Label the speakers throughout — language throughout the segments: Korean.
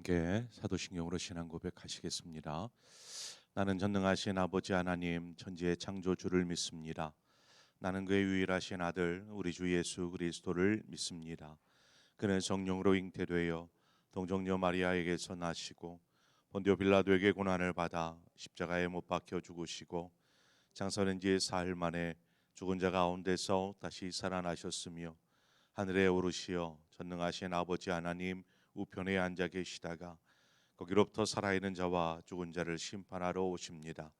Speaker 1: 함께 사도신경으로 신앙 고백하시겠습니다. 나는 전능하신 아버지 하나님 천지의 창조주를 믿습니다. 나는 그의 유일하신 아들 우리 주 예수 그리스도를 믿습니다. 그는 성령으로 잉태되어 동정녀 마리아에게서 나시고 본디오 빌라도에게 고난을 받아 십자가에 못 박혀 죽으시고 장사된 지 사흘 만에 죽은 자 가운데서 다시 살아나셨으며 하늘에 오르시어 전능하신 아버지 하나님 우편에 앉아 계시다가 거기로부터 살아있는 자와 죽은 자를 심판하러 오십니다.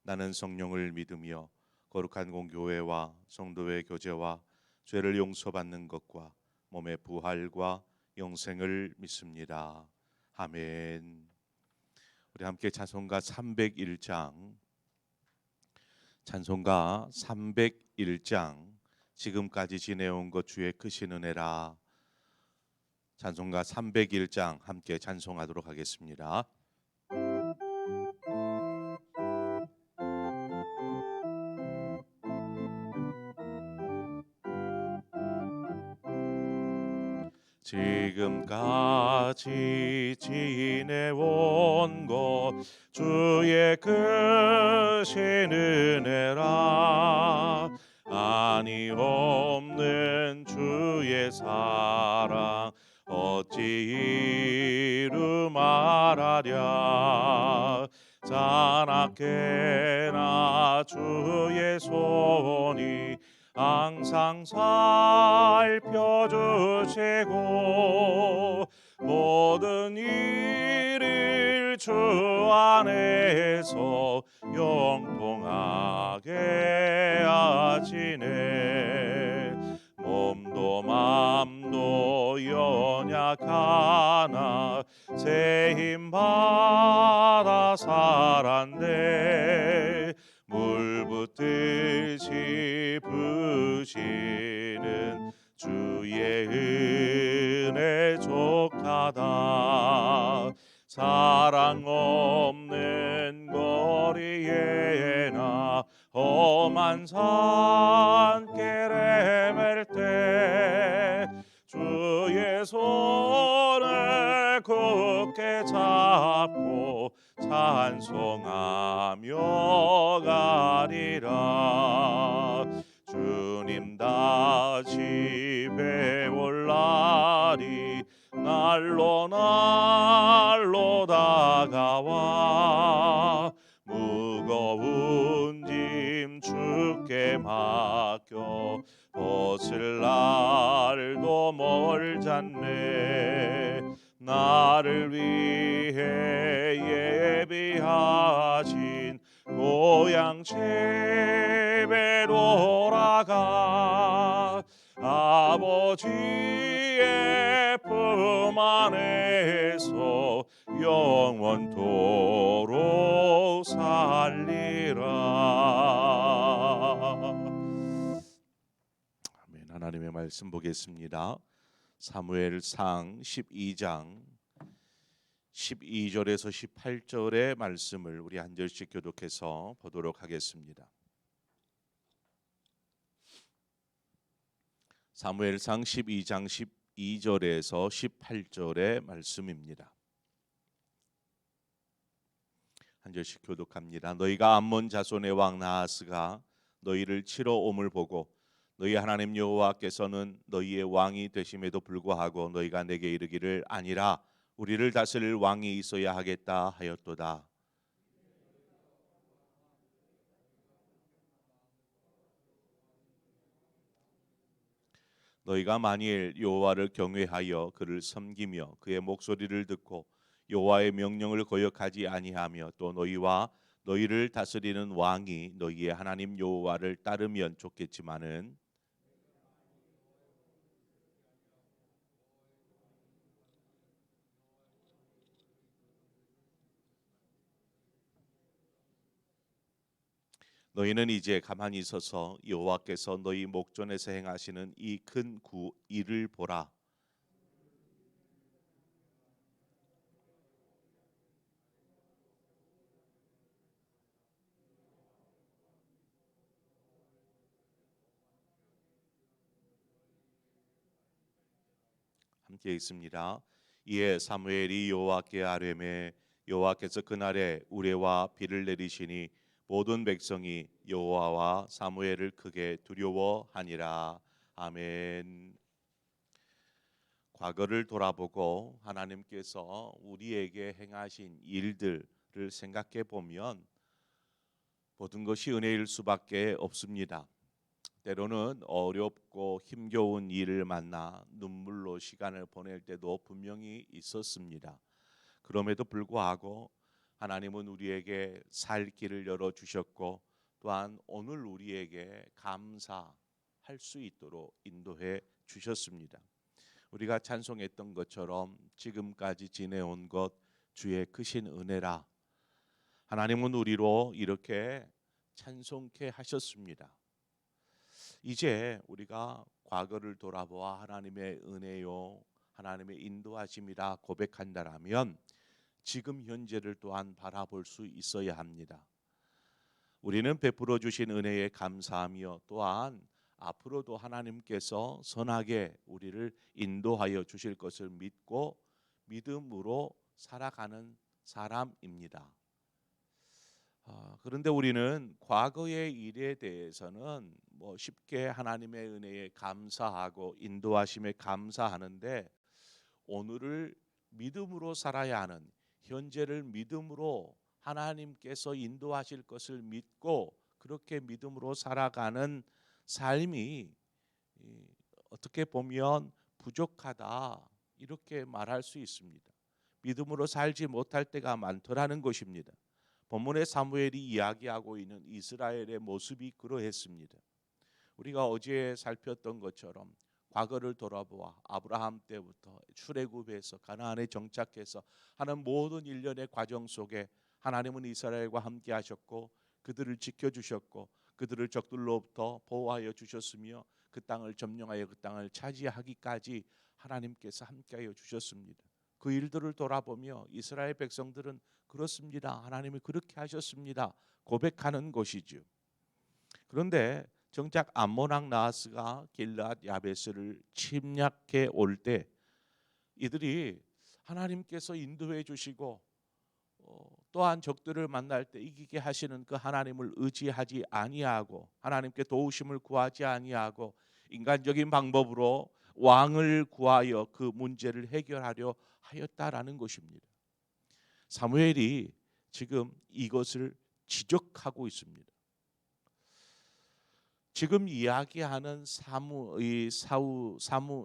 Speaker 1: 나는 성령을 믿으며 거룩한 공교회와 성도의 교제와 죄를 용서받는 것과 몸의 부활과 영생을 믿습니다. 아멘. 우리 함께 찬송가 301장 지금까지 지내온 것 주의 크신 은혜라. 찬송가 301장 함께 찬송하도록 하겠습니다. 지금까지 지내온 것 주의 크신 은혜라. 아니 없는 주의 사랑 어찌 이루 말하랴. 자나깨나 주의 손이 항상 살펴주시고 모든 일을 주 안에서 영통하게 하시네. 몸도 맘도 연약하나 새 힘 받아 살았네. 물 붓듯이 부시는 주의 은혜 족하다. 사랑 없는 거리에나 험한 산길에 맬 때 주의 손을 굳게 잡고 찬송하며 가리라. 주님 다시 배울 날이 날로 다가와 무거운 짐 주께 맡겨 벗을 날도 멀잖네. 나를 위해 예비하신 고향 집에 돌아가 아버지의 품 안에서 영원토록 살리라. 아멘. 하나님의 말씀 보겠습니다. 사무엘상 12장 12절에서 18절의 말씀을 우리 한 절씩 교독해서 보도록 하겠습니다. 사무엘상 12장 12절에서 18절의 말씀입니다. 한 절씩 교독합니다. 너희가 암몬 자손의 왕 나하스가 너희를 치러 옴을 보고 너희 하나님 여호와께서는 너희의 왕이 되심에도 불구하고 너희가 내게 이르기를 아니라 우리를 다스릴 왕이 있어야 하겠다 하였도다. 너희가 만일 여호와를 경외하여 그를 섬기며 그의 목소리를 듣고 여호와의 명령을 거역하지 아니하며 또 너희와 너희를 다스리는 왕이 너희의 하나님 여호와를 따르면 좋겠지만은 너희는 이제 가만히 있어서 여호와께서 너희 목전에서 행하시는 이 큰 일을 보라. 함께 읽습니다. 이에 사무엘이 여호와께 아뢰매 여호와께서 그날에 우레와 비를 내리시니 모든 백성이 여호와와 사무엘을 크게 두려워하니라. 아멘. 과거를 돌아보고 하나님께서 우리에게 행하신 일들을 생각해 보면 모든 것이 은혜일 수밖에 없습니다. 때로는 어렵고 힘겨운 일을 만나 눈물로 시간을 보낼 때도 분명히 있었습니다. 그럼에도 불구하고 하나님은 우리에게 살 길을 열어주셨고 또한 오늘 우리에게 감사할 수 있도록 인도해 주셨습니다. 우리가 찬송했던 것처럼 지금까지 지내온 것 주의 크신 은혜라. 하나님은 우리로 이렇게 찬송케 하셨습니다. 이제 우리가 과거를 돌아보아 하나님의 은혜요 하나님의 인도하심이라 고백한다라면 지금 현재를 또한 바라볼 수 있어야 합니다. 우리는 베풀어 주신 은혜에 감사하며 또한 앞으로도 하나님께서 선하게 우리를 인도하여 주실 것을 믿고 믿음으로 살아가는 사람입니다. 그런데 우리는 과거의 일에 대해서는 쉽게 하나님의 은혜에 감사하고 인도하심에 감사하는데 오늘을 믿음으로 살아야 하는, 현재를 믿음으로 하나님께서 인도하실 것을 믿고 그렇게 믿음으로 살아가는 삶이 어떻게 보면 부족하다 이렇게 말할 수 있습니다. 믿음으로 살지 못할 때가 많더라는 것입니다. 본문의 사무엘이 이야기하고 있는 이스라엘의 모습이 그러했습니다. 우리가 어제 살폈던 것처럼 과거를 돌아보아 아브라함 때부터 출애굽해서 가나안에 정착해서 하는 모든 일련의 과정 속에 하나님은 이스라엘과 함께 하셨고 그들을 지켜주셨고 그들을 적들로부터 보호하여 주셨으며 그 땅을 점령하여 그 땅을 차지하기까지 하나님께서 함께하여 주셨습니다. 그 일들을 돌아보며 이스라엘 백성들은 그렇습니다. 하나님이 그렇게 하셨습니다. 고백하는 것이죠. 그런데 정작 암몬 왕 나하스가 길앗 야베스를 침략해 올 때 이들이 하나님께서 인도해 주시고 또한 적들을 만날 때 이기게 하시는 그 하나님을 의지하지 아니하고 하나님께 도우심을 구하지 아니하고 인간적인 방법으로 왕을 구하여 그 문제를 해결하려 하였다라는 것입니다. 사무엘이 지금 이것을 지적하고 있습니다. 지금 이야기하는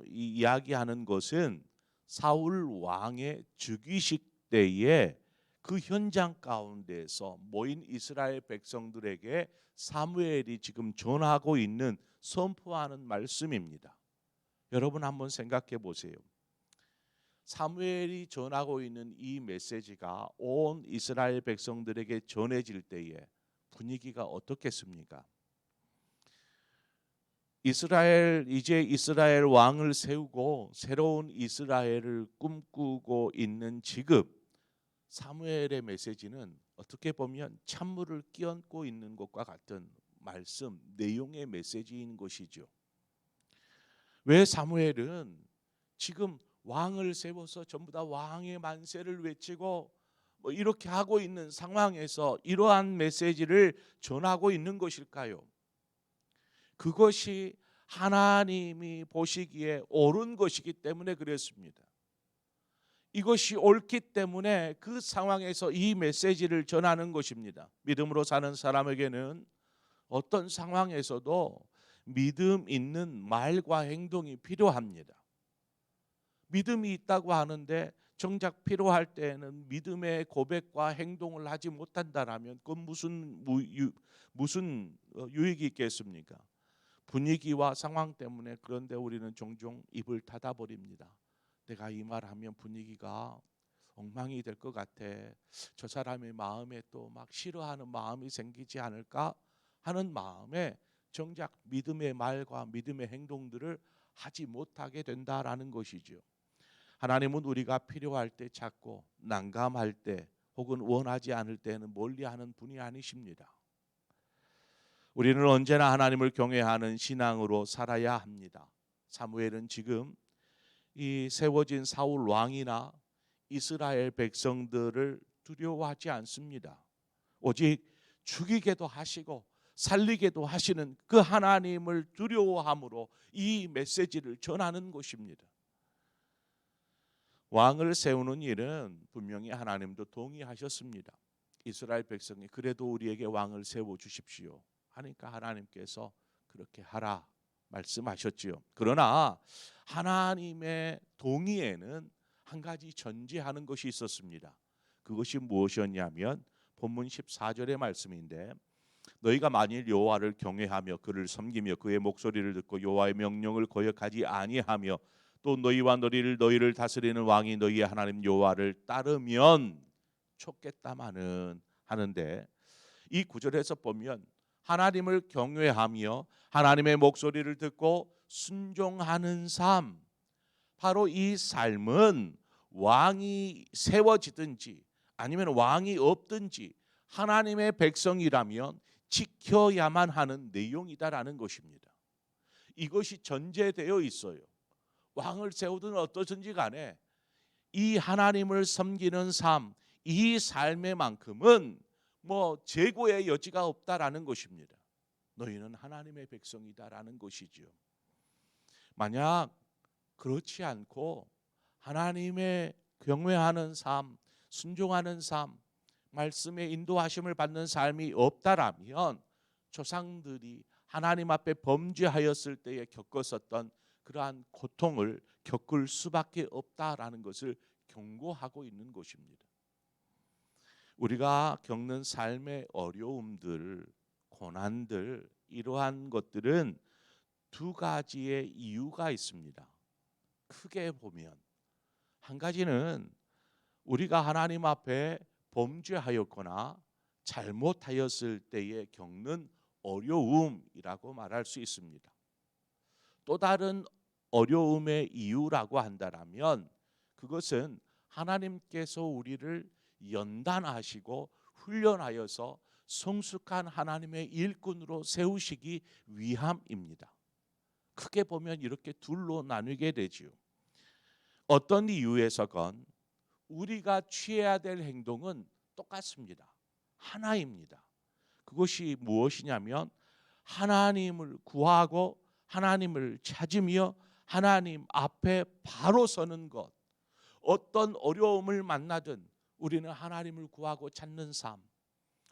Speaker 1: 이야기하는 것은 사울 왕의 즉위식 때에 그 현장 가운데서 모인 이스라엘 백성들에게 사무엘이 지금 전하고 있는 선포하는 말씀입니다. 여러분 한번 생각해 보세요. 사무엘이 전하고 있는 이 메시지가 온 이스라엘 백성들에게 전해질 때에 분위기가 어떻겠습니까? 이스라엘 왕을 세우고 새로운 이스라엘을 꿈꾸고 있는 지금 사무엘의 메시지는 어떻게 보면 찬물을 끼얹고 있는 것과 같은 말씀, 내용의 메시지인 것이죠. 왜 사무엘은 지금 왕을 세워서 전부 다 왕의 만세를 외치고 이렇게 하고 있는 상황에서 이러한 메시지를 전하고 있는 것일까요? 그것이 하나님이 보시기에 옳은 것이기 때문에 그랬습니다. 이것이 옳기 때문에 그 상황에서 이 메시지를 전하는 것입니다. 믿음으로 사는 사람에게는 어떤 상황에서도 믿음 있는 말과 행동이 필요합니다. 믿음이 있다고 하는데 정작 필요할 때에는 믿음의 고백과 행동을 하지 못한다라면 그건 무슨 유익이 있겠습니까? 분위기와 상황 때문에 그런데 우리는 종종 입을 닫아버립니다. 내가 이 말하면 분위기가 엉망이 될 것 같아. 저 사람의 마음에 또 막 싫어하는 마음이 생기지 않을까 하는 마음에 정작 믿음의 말과 믿음의 행동들을 하지 못하게 된다라는 것이죠. 하나님은 우리가 필요할 때 찾고 난감할 때 혹은 원하지 않을 때는 멀리하는 분이 아니십니다. 우리는 언제나 하나님을 경외하는 신앙으로 살아야 합니다. 사무엘은 지금 이 세워진 사울 왕이나 이스라엘 백성들을 두려워하지 않습니다. 오직 죽이게도 하시고 살리게도 하시는 그 하나님을 두려워함으로 이 메시지를 전하는 것입니다. 왕을 세우는 일은 분명히 하나님도 동의하셨습니다. 이스라엘 백성이 그래도 우리에게 왕을 세워 주십시오 하니까 하나님께서 그렇게 하라 말씀하셨지요. 그러나 하나님의 동의에는 한 가지 전제하는 것이 있었습니다. 그것이 무엇이었냐면 본문 14절의 말씀인데, 너희가 만일 여호와를 경외하며 그를 섬기며 그의 목소리를 듣고 여호와의 명령을 거역하지 아니하며 또 너희와 너희를 다스리는 왕이 너희의 하나님 여호와를 따르면 좋겠다마는 하는데, 이 구절에서 보면 하나님을 경외하며 하나님의 목소리를 듣고 순종하는 삶, 바로 이 삶은 왕이 세워지든지 아니면 왕이 없든지 하나님의 백성이라면 지켜야만 하는 내용이다라는 것입니다. 이것이 전제되어 있어요. 왕을 세우든 어떠든지 간에 이 하나님을 섬기는 삶, 이 삶에만큼은 재고의 여지가 없다라는 것입니다. 너희는 하나님의 백성이다라는 것이죠. 만약 그렇지 않고 하나님의 경외하는 삶, 순종하는 삶, 말씀의 인도하심을 받는 삶이 없다라면 조상들이 하나님 앞에 범죄하였을 때에 겪었었던 그러한 고통을 겪을 수밖에 없다라는 것을 경고하고 있는 것입니다. 우리가 겪는 삶의 어려움들, 고난들, 이러한 것들은 두 가지의 이유가 있습니다. 크게 보면 한 가지는 우리가 하나님 앞에 범죄하였거나 잘못하였을 때에 겪는 어려움이라고 말할 수 있습니다. 또 다른 어려움의 이유라고 한다면 그것은 하나님께서 우리를 연단하시고 훈련하여서 성숙한 하나님의 일꾼으로 세우시기 위함입니다. 크게 보면 이렇게 둘로 나누게 되지요. 어떤 이유에서건 우리가 취해야 될 행동은 똑같습니다. 하나입니다. 그것이 무엇이냐면 하나님을 구하고 하나님을 찾으며 하나님 앞에 바로 서는 것. 어떤 어려움을 만나든 우리는 하나님을 구하고 찾는 삶,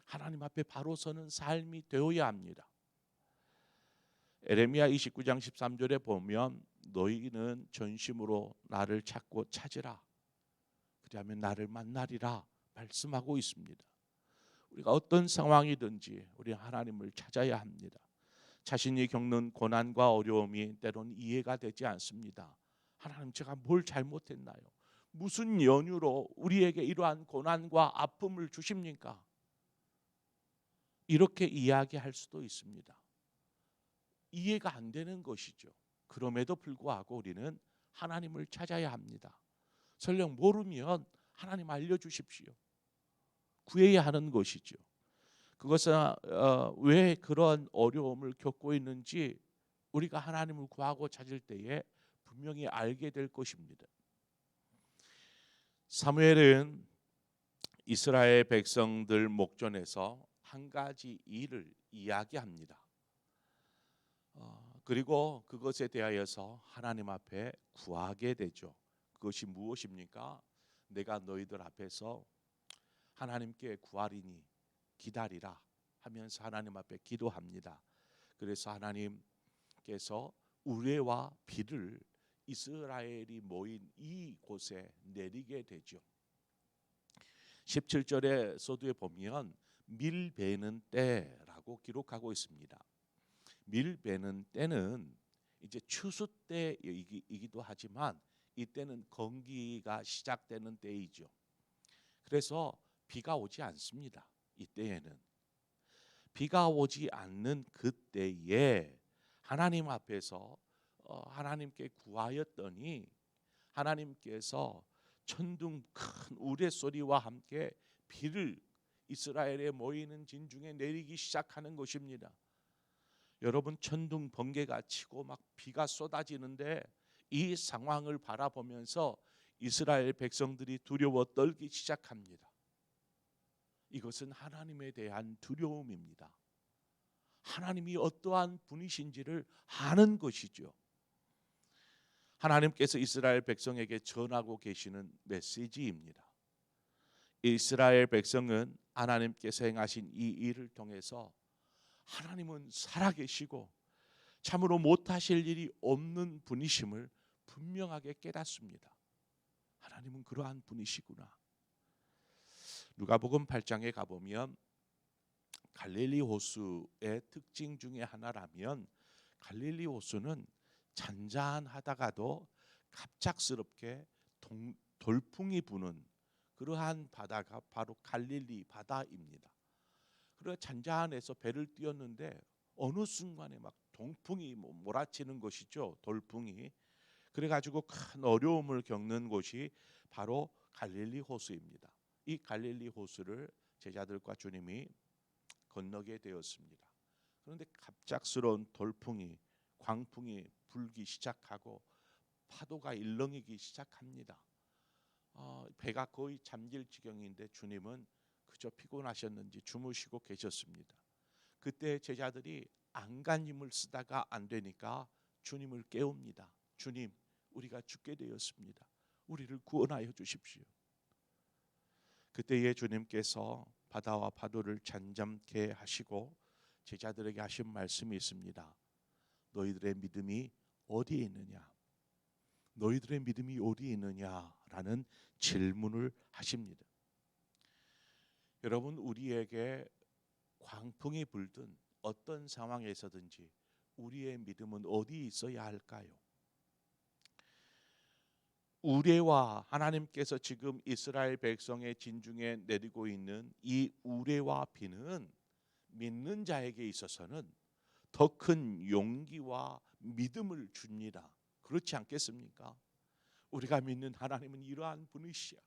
Speaker 1: 하나님 앞에 바로 서는 삶이 되어야 합니다. 에레미야 29장 13절에 보면 너희는 전심으로 나를 찾고 찾으라, 그리하면 나를 만나리라 말씀하고 있습니다. 우리가 어떤 상황이든지 우리 하나님을 찾아야 합니다. 자신이 겪는 고난과 어려움이 때로는 이해가 되지 않습니다. 하나님, 제가 뭘 잘못했나요? 무슨 연유로 우리에게 이러한 고난과 아픔을 주십니까? 이렇게 이야기할 수도 있습니다. 이해가 안 되는 것이죠. 그럼에도 불구하고 우리는 하나님을 찾아야 합니다. 설령 모르면 하나님 알려주십시오. 구해야 하는 것이죠. 그것은 왜 그런 어려움을 겪고 있는지 우리가 하나님을 구하고 찾을 때에 분명히 알게 될 것입니다. 사무엘은 이스라엘 백성들 목전에서 한 가지 일을 이야기합니다. 그리고 그것에 대하여서 하나님 앞에 구하게 되죠. 그것이 무엇입니까? 내가 너희들 앞에서 하나님께 구하리니 기다리라 하면서 하나님 앞에 기도합니다. 그래서 하나님께서 우레와 비를 이스라엘이 모인 이 곳에 내리게 되죠. 17절의 서두에 보면 밀베는 때라고 기록하고 있습니다. 밀베는 때는 이제 추수 때이기도 하지만 이때는 건기가 시작되는 때이죠. 그래서 비가 오지 않습니다. 이때에는 비가 오지 않는 그때에 하나님 앞에서 하나님께 구하였더니 하나님께서 천둥 큰 우레소리와 함께 비를 이스라엘에 모이는 진중에 내리기 시작하는 것입니다. 여러분, 천둥 번개가 치고 막 비가 쏟아지는데 이 상황을 바라보면서 이스라엘 백성들이 두려워 떨기 시작합니다. 이것은 하나님에 대한 두려움입니다. 하나님이 어떠한 분이신지를 아는 것이죠. 하나님께서 이스라엘 백성에게 전하고 계시는 메시지입니다. 이스라엘 백성은 하나님께서 행하신 이 일을 통해서 하나님은 살아계시고 참으로 못하실 일이 없는 분이심을 분명하게 깨닫습니다. 하나님은 그러한 분이시구나. 누가복음 8장에 가보면 갈릴리 호수의 특징 중에 하나라면 갈릴리 호수는 잔잔하다가도 갑작스럽게 돌풍이 부는 그러한 바다가 바로 갈릴리 바다입니다. 그래 잔잔해서 배를 띄웠는데 어느 순간에 막 동풍이 몰아치는 것이죠. 돌풍이. 그래가지고 큰 어려움을 겪는 곳이 바로 갈릴리 호수입니다. 이 갈릴리 호수를 제자들과 주님이 건너게 되었습니다. 그런데 갑작스러운 돌풍이 광풍이 불기 시작하고 파도가 일렁이기 시작합니다. 배가 거의 잠길 지경인데 주님은 그저 피곤하셨는지 주무시고 계셨습니다. 그때 제자들이 안간힘을 쓰다가 안 되니까 주님을 깨웁니다. 주님, 우리가 죽게 되었습니다. 우리를 구원하여 주십시오. 그때에 주님께서 바다와 파도를 잠잠케 하시고 제자들에게 하신 말씀이 있습니다. 너희들의 믿음이 어디에 있느냐? 너희들의 믿음이 어디에 있느냐라는 질문을 하십니다. 여러분, 우리에게 광풍이 불든 어떤 상황에서든지 우리의 믿음은 어디에 있어야 할까요? 우레와 하나님께서 지금 이스라엘 백성의 진중에 내리고 있는 이 우레와 비는 믿는 자에게 있어서는 더 큰 용기와 믿음을 줍니다. 그렇지 않겠습니까? 우리가 믿는 하나님은 이러한 분이시야.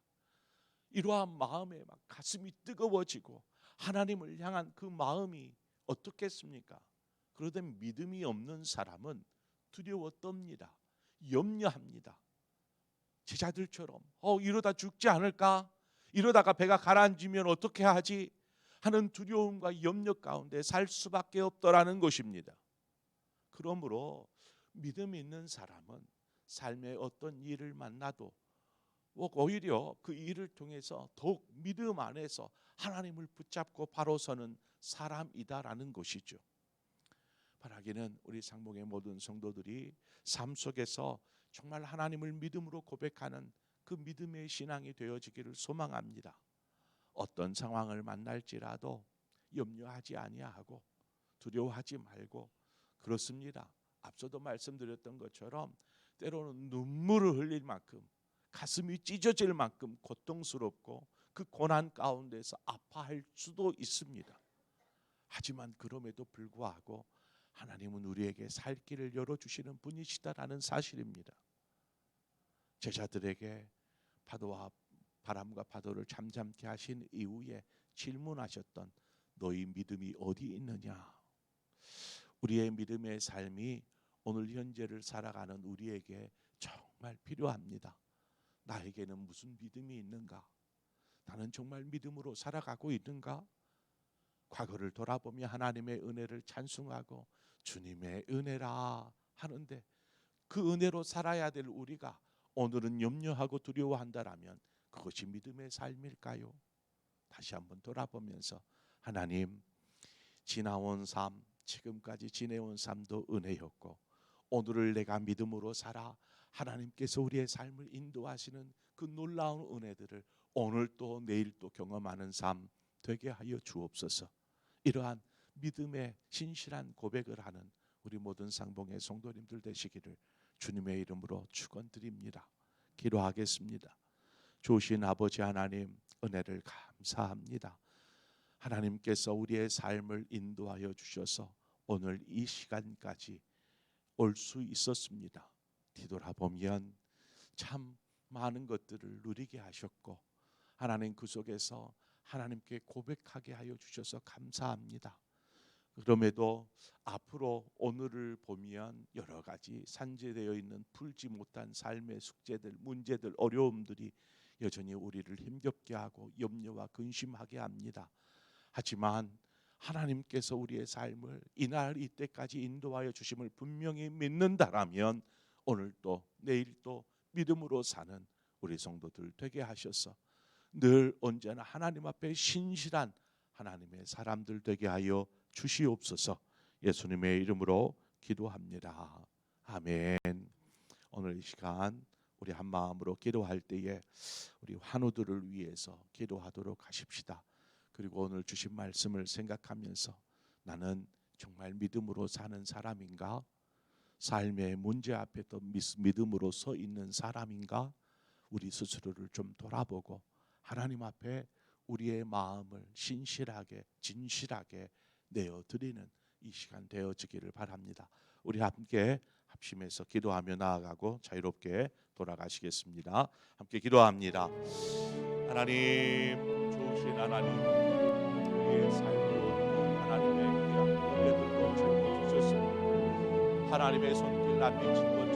Speaker 1: 이러한 마음에 막 가슴이 뜨거워지고 하나님을 향한 그 마음이 어떻겠습니까? 그러다 믿음이 없는 사람은 두려워 떱니다. 염려합니다. 제자들처럼 이러다 죽지 않을까? 이러다가 배가 가라앉으면 어떻게 하지? 하는 두려움과 염려 가운데 살 수밖에 없더라는 것입니다. 그러므로 믿음 있는 사람은 삶의 어떤 일을 만나도 오히려 그 일을 통해서 더욱 믿음 안에서 하나님을 붙잡고 바로 서는 사람이다라는 것이죠. 바라기는 우리 상봉의 모든 성도들이 삶 속에서 정말 하나님을 믿음으로 고백하는 그 믿음의 신앙이 되어지기를 소망합니다. 어떤 상황을 만날지라도 염려하지 아니하고 두려워하지 말고 그렇습니다. 앞서도 말씀드렸던 것처럼 때로는 눈물을 흘릴 만큼 가슴이 찢어질 만큼 고통스럽고 그 고난 가운데서 아파할 수도 있습니다. 하지만 그럼에도 불구하고 하나님은 우리에게 살 길을 열어주시는 분이시다라는 사실입니다. 제자들에게 파도와 바람과 파도를 잠잠케 하신 이후에 질문하셨던 너희 믿음이 어디 있느냐? 우리의 믿음의 삶이 오늘 현재를 살아가는 우리에게 정말 필요합니다. 나에게는 무슨 믿음이 있는가? 나는 정말 믿음으로 살아가고 있는가? 과거를 돌아보며 하나님의 은혜를 찬송하고 주님의 은혜라 하는데 그 은혜로 살아야 될 우리가 오늘은 염려하고 두려워한다라면 그것이 믿음의 삶일까요? 다시 한번 돌아보면서 하나님, 지나온 삶, 지금까지 지내온 삶도 은혜였고 오늘을 내가 믿음으로 살아 하나님께서 우리의 삶을 인도하시는 그 놀라운 은혜들을 오늘 또 내일 또 경험하는 삶 되게 하여 주옵소서. 이러한 믿음의 신실한 고백을 하는 우리 모든 상봉의 성도님들 되시기를 주님의 이름으로 축원드립니다. 기도하겠습니다. 좋으신 아버지 하나님, 은혜를 감사합니다. 하나님께서 우리의 삶을 인도하여 주셔서 오늘 이 시간까지 올 수 있었습니다. 뒤돌아보면 참 많은 것들을 누리게 하셨고 하나님 그 속에서 하나님께 고백하게 하여 주셔서 감사합니다. 그럼에도 앞으로 오늘을 보면 여러 가지 산재되어 있는 풀지 못한 삶의 숙제들, 문제들, 어려움들이 여전히 우리를 힘겹게 하고 염려와 근심하게 합니다. 하지만 하나님께서 우리의 삶을 이날 이때까지 인도하여 주심을 분명히 믿는다라면 오늘도 내일도 믿음으로 사는 우리 성도들 되게 하셔서 늘 언제나 하나님 앞에 신실한 하나님의 사람들 되게 하여 주시옵소서. 예수님의 이름으로 기도합니다. 아멘. 오늘 이 시간 우리 한 마음으로 기도할 때에 우리 환우들을 위해서 기도하도록 하십시다. 그리고 오늘 주신 말씀을 생각하면서 나는 정말 믿음으로 사는 사람인가? 삶의 문제 앞에도 믿음으로 서 있는 사람인가? 우리 스스로를 좀 돌아보고 하나님 앞에 우리의 마음을 신실하게 진실하게 내어드리는 이 시간 되어지기를 바랍니다. 우리 함께 합심해서 기도하며 나아가고 자유롭게 돌아가시겠습니다. 함께 기도합니다. 하나님, 좋으신 하나님, 우리의 삶을 하나님의 귀한 은혜들로 채워주셨습니다. 하나님의 손길 안 미친 것